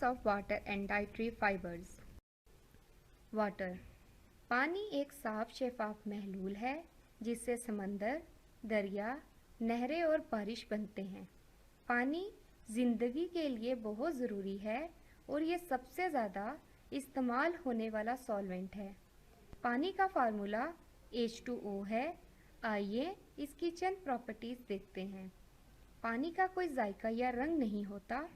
Effects of water and dietary fibres. Water, पानी एक साफ शफाफ महलूल है जिससे समंदर, दरिया, नहरें और बारिश बनते हैं। पानी ज़िंदगी के लिए बहुत ज़रूरी है और ये सबसे ज़्यादा इस्तेमाल होने वाला सॉल्वेंट है। पानी का फार्मूला H2O है। आइए इसकी चंद प्रॉपर्टीज़ देखते हैं। पानी का कोई जायका या रंग नहीं होता।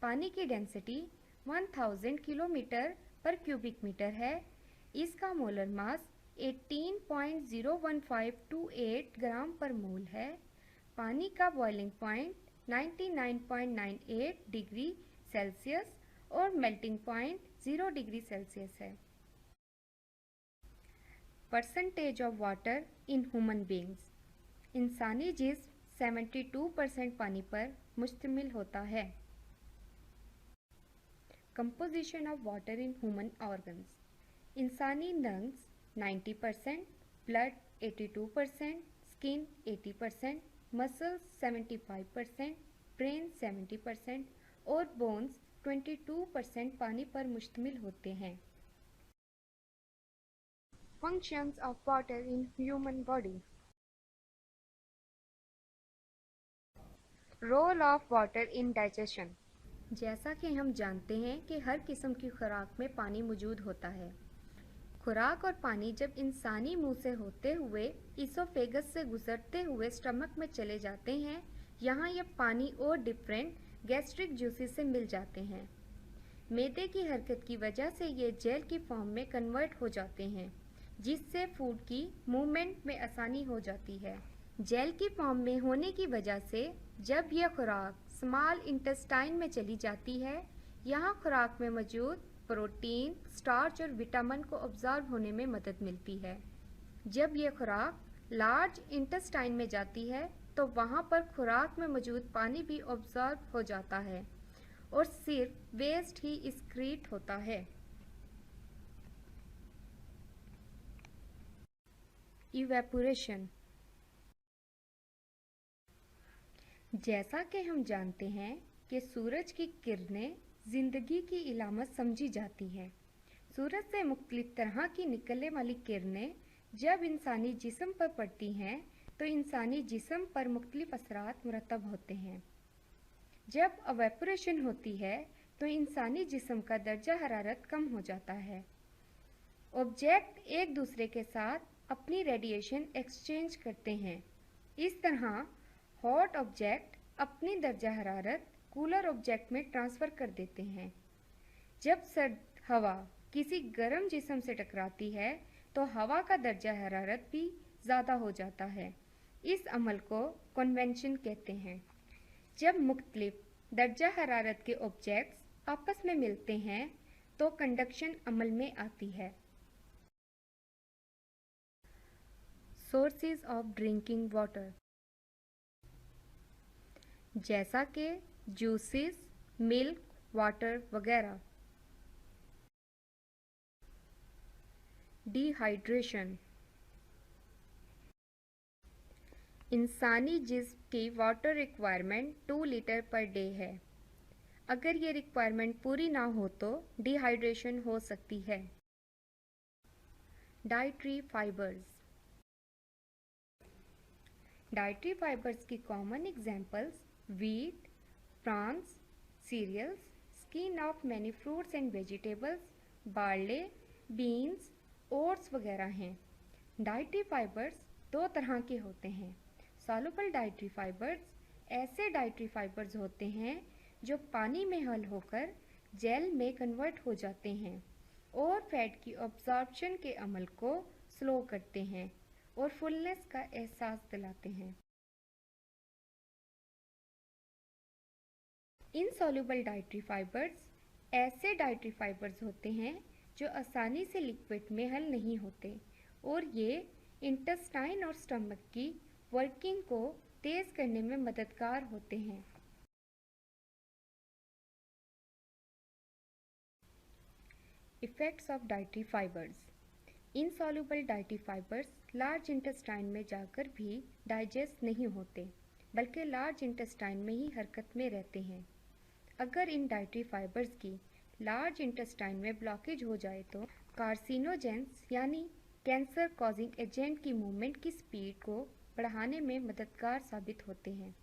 पानी की डेंसिटी 1000 किलोमीटर पर क्यूबिक मीटर है। इसका मोलर मास 18.01528 ग्राम पर मोल है। पानी का बॉइलिंग पॉइंट 99.98 डिग्री सेल्सियस और मेल्टिंग पॉइंट 0 डिग्री सेल्सियस है। Percentage of water in human beings. इंसानी जिस्म 72% पानी पर मुश्तमिल होता है। Composition of water in human organs. इंसानी lungs 90%, blood 82%, skin 80%, muscles 75%, brain 70% और बोन्स 22% पानी पर मुश्तमिल होते हैं। Functions of water in human body. Role of water in digestion. जैसा कि हम जानते हैं कि हर किस्म की खुराक में पानी मौजूद होता है। खुराक और पानी जब इंसानी मुंह से होते हुए इसोफेगस से गुजरते हुए स्टमक में चले जाते हैं, यहाँ ये पानी और डिफरेंट गैस्ट्रिक जूसेस से मिल जाते हैं। मैदे की हरकत की वजह से ये जेल की फॉर्म में कन्वर्ट हो जाते हैं, जिससे फूड की मूवमेंट में आसानी हो जाती है। जेल की फॉर्म में होने की वजह से जब यह खुराक स्मॉल इंटेस्टाइन में चली जाती है, यहाँ खुराक में मौजूद प्रोटीन, स्टार्च और विटामिन को ऑब्जर्व होने में मदद मिलती है। जब यह खुराक लार्ज इंटेस्टाइन में जाती है तो वहाँ पर खुराक में मौजूद पानी भी ऑब्जर्व हो जाता है और सिर्फ वेस्ट ही एक्सक्रीट होता है। इवेपोरेशन। जैसा कि हम जानते हैं कि सूरज की किरणें जिंदगी की इलामत समझी जाती हैं। सूरज से मुख्तलिफ तरह की निकलने वाली किरणें जब इंसानी जिस्म पर पड़ती हैं तो इंसानी जिस्म पर मुख्तलिफ असरात मुरतब होते हैं। जब इवेपोरेशन होती है तो इंसानी जिस्म का दर्जा हरारत कम हो जाता है। ऑब्जेक्ट एक दूसरे के साथ अपनी रेडिएशन एक्सचेंज करते हैं। इस तरह हॉट ऑब्जेक्ट अपनी दर्जा हरारत कूलर ऑब्जेक्ट में ट्रांसफ़र कर देते हैं। जब सर्द हवा किसी गर्म जिस्म से टकराती है तो हवा का दर्जा हरारत भी ज़्यादा हो जाता है। इस अमल को कन्वेक्शन कहते हैं। जब मुख्तलिफ दर्जा हरारत के ऑब्जेक्ट्स आपस में मिलते हैं तो कंडक्शन अमल में आती है। सोर्सेज ऑफ ड्रिंकिंग वाटर, जैसा कि जूसेस, मिल्क, वाटर वगैरह। डिहाइड्रेशन। इंसानी जिस्म की water requirement 2 litre per day है। अगर ये रिक्वायरमेंट पूरी ना हो तो डिहाइड्रेशन हो सकती है। Dietary fibres. डाइटरी फाइबर्स की common examples wheat, prawns, cereals, skin of many fruits and vegetables, barley, beans, oats वगैरह हैं। डाइटरी फाइबर्स दो तरह के होते हैं। सॉल्युबल डाइटरी फाइबर्स ऐसे डाइटरी फाइबर्स होते हैं जो पानी में हल होकर जेल में कन्वर्ट हो जाते हैं और फैट की अब्जॉर्प्शन के अमल को स्लो करते हैं और फुलनेस का एहसास दिलाते हैं। इनसॉल्युबल डाइटरी फाइबर्स ऐसे डाइटरी फाइबर्स होते हैं जो आसानी से लिक्विड में हल नहीं होते और ये इंटेस्टाइन और स्टमक की वर्किंग को तेज़ करने में मददगार होते हैं। Effects of dietary fibres. Insoluble dietary fibres large intestine में जाकर भी डाइजेस्ट नहीं होते बल्कि लार्ज इंटेस्टाइन में ही हरकत में रहते हैं। अगर इन डाइटरी फाइबर्स की लार्ज इंटेस्टाइन में ब्लॉकेज हो जाए तो कार्सिनोजेंस यानी कैंसर कॉजिंग एजेंट की मूवमेंट की स्पीड को बढ़ाने में मददगार साबित होते हैं।